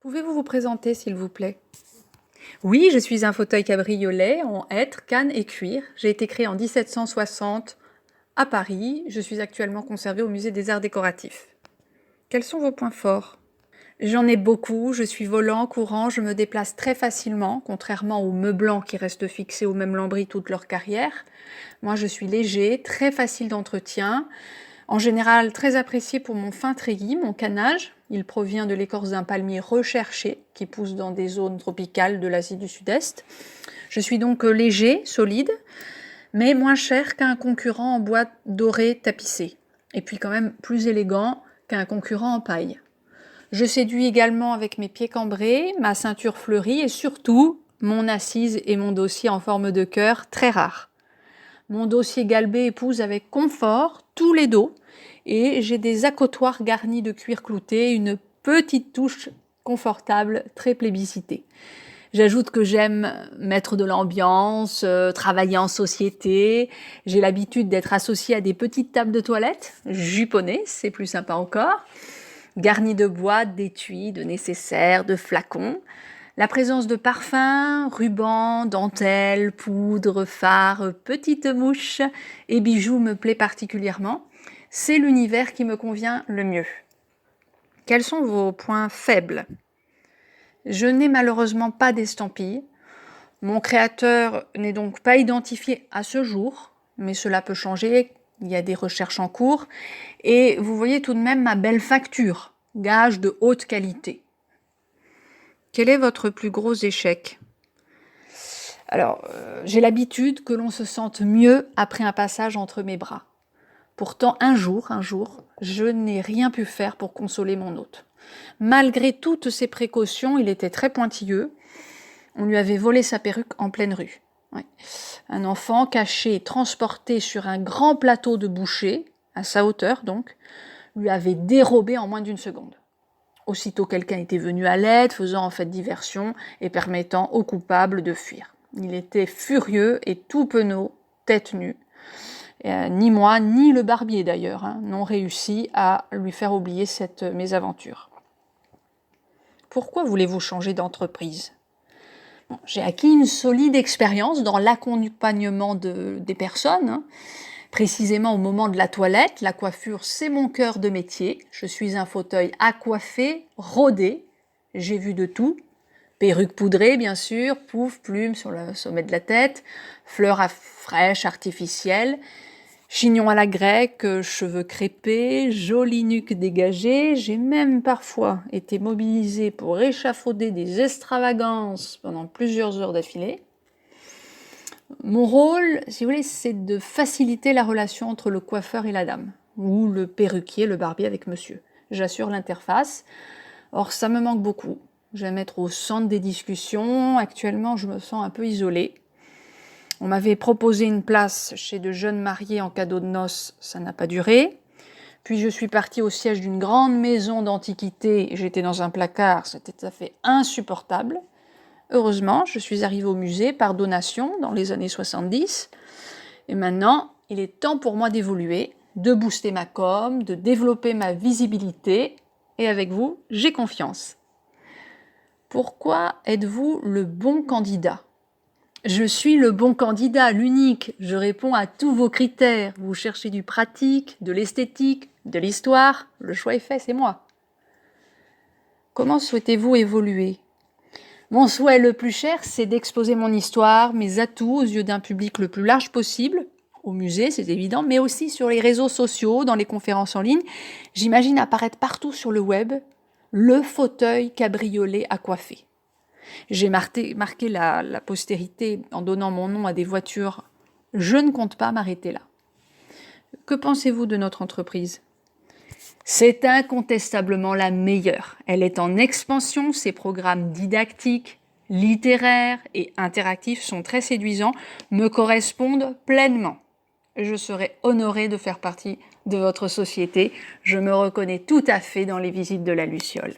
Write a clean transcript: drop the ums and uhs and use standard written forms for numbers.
Pouvez-vous vous présenter, s'il vous plaît? Oui, je suis un fauteuil cabriolet en hêtre, canne et cuir. J'ai été créé en 1760 à Paris. Je suis actuellement conservé au Musée des Arts Décoratifs. Quels sont vos points forts? J'en ai beaucoup, je suis volant, courant, je me déplace très facilement, contrairement aux meublants qui restent fixés au même lambris toute leur carrière. Moi, je suis léger, très facile d'entretien, en général très apprécié pour mon fin treillis, mon canage. Il provient de l'écorce d'un palmier recherché qui pousse dans des zones tropicales de l'Asie du Sud-Est. Je suis donc léger, solide, mais moins cher qu'un concurrent en bois doré tapissé. Et puis quand même plus élégant qu'un concurrent en paille. Je séduis également avec mes pieds cambrés, ma ceinture fleurie et surtout mon assise et mon dossier en forme de cœur très rare. Mon dossier galbé épouse avec confort tous les dos et j'ai des accotoirs garnis de cuir clouté, une petite touche confortable, très plébiscitée. J'ajoute que j'aime mettre de l'ambiance, travailler en société. J'ai l'habitude d'être associée à des petites tables de toilette, juponnées, c'est plus sympa encore, garnies de boîtes, d'étuis, de nécessaires, de flacons. La présence de parfums, rubans, dentelles, poudres, fards, petites mouches et bijoux me plaît particulièrement. C'est l'univers qui me convient le mieux. Quels sont vos points faibles? Je n'ai malheureusement pas d'estampille. Mon créateur n'est donc pas identifié à ce jour, mais cela peut changer, il y a des recherches en cours. Et vous voyez tout de même ma belle facture, gage de haute qualité. Quel est votre plus gros échec? Alors, j'ai l'habitude que l'on se sente mieux après un passage entre mes bras. Pourtant, un jour, je n'ai rien pu faire pour consoler mon hôte. Malgré toutes ces précautions, il était très pointilleux. On lui avait volé sa perruque en pleine rue. Ouais. Un enfant caché et transporté sur un grand plateau de boucher, à sa hauteur donc, lui avait dérobé en moins d'une seconde. Aussitôt quelqu'un était venu à l'aide, faisant en fait diversion et permettant au coupable de fuir. Il était furieux et tout penaud, tête nue. Ni moi, ni le barbier d'ailleurs, n'ont réussi à lui faire oublier cette mésaventure. Pourquoi voulez-vous changer d'entreprise? J'ai acquis une solide expérience dans l'accompagnement des personnes. Précisément au moment de la toilette, la coiffure, c'est mon cœur de métier. Je suis un fauteuil à coiffer, rodé. J'ai vu de tout. Perruque poudrée, bien sûr, pouf, plumes sur le sommet de la tête, fleurs fraîches, artificielles, chignon à la grecque, cheveux crêpés, jolie nuque dégagée. J'ai même parfois été mobilisée pour échafauder des extravagances pendant plusieurs heures d'affilée. Mon rôle, si vous voulez, c'est de faciliter la relation entre le coiffeur et la dame, ou le perruquier, le barbier avec monsieur. J'assure l'interface. Or, ça me manque beaucoup. J'aime être au centre des discussions. Actuellement, je me sens un peu isolée. On m'avait proposé une place chez de jeunes mariés en cadeau de noces, ça n'a pas duré. Puis je suis partie au siège d'une grande maison d'antiquité, j'étais dans un placard, c'était tout à fait insupportable. Heureusement, je suis arrivée au musée par donation dans les années 70. Et maintenant, il est temps pour moi d'évoluer, de booster ma com, de développer ma visibilité. Et avec vous, j'ai confiance. Pourquoi êtes-vous le bon candidat? Je suis le bon candidat, l'unique. Je réponds à tous vos critères. Vous cherchez du pratique, de l'esthétique, de l'histoire. Le choix est fait, c'est moi. Comment souhaitez-vous évoluer? Mon souhait le plus cher, c'est d'exposer mon histoire, mes atouts aux yeux d'un public le plus large possible, au musée, c'est évident, mais aussi sur les réseaux sociaux, dans les conférences en ligne. J'imagine apparaître partout sur le web le fauteuil cabriolet à coiffer. J'ai marqué la postérité en donnant mon nom à des voitures. Je ne compte pas m'arrêter là. Que pensez-vous de notre entreprise? C'est incontestablement la meilleure. Elle est en expansion, ses programmes didactiques, littéraires et interactifs sont très séduisants, me correspondent pleinement. Je serai honorée de faire partie de votre société. Je me reconnais tout à fait dans les visites de la Luciole.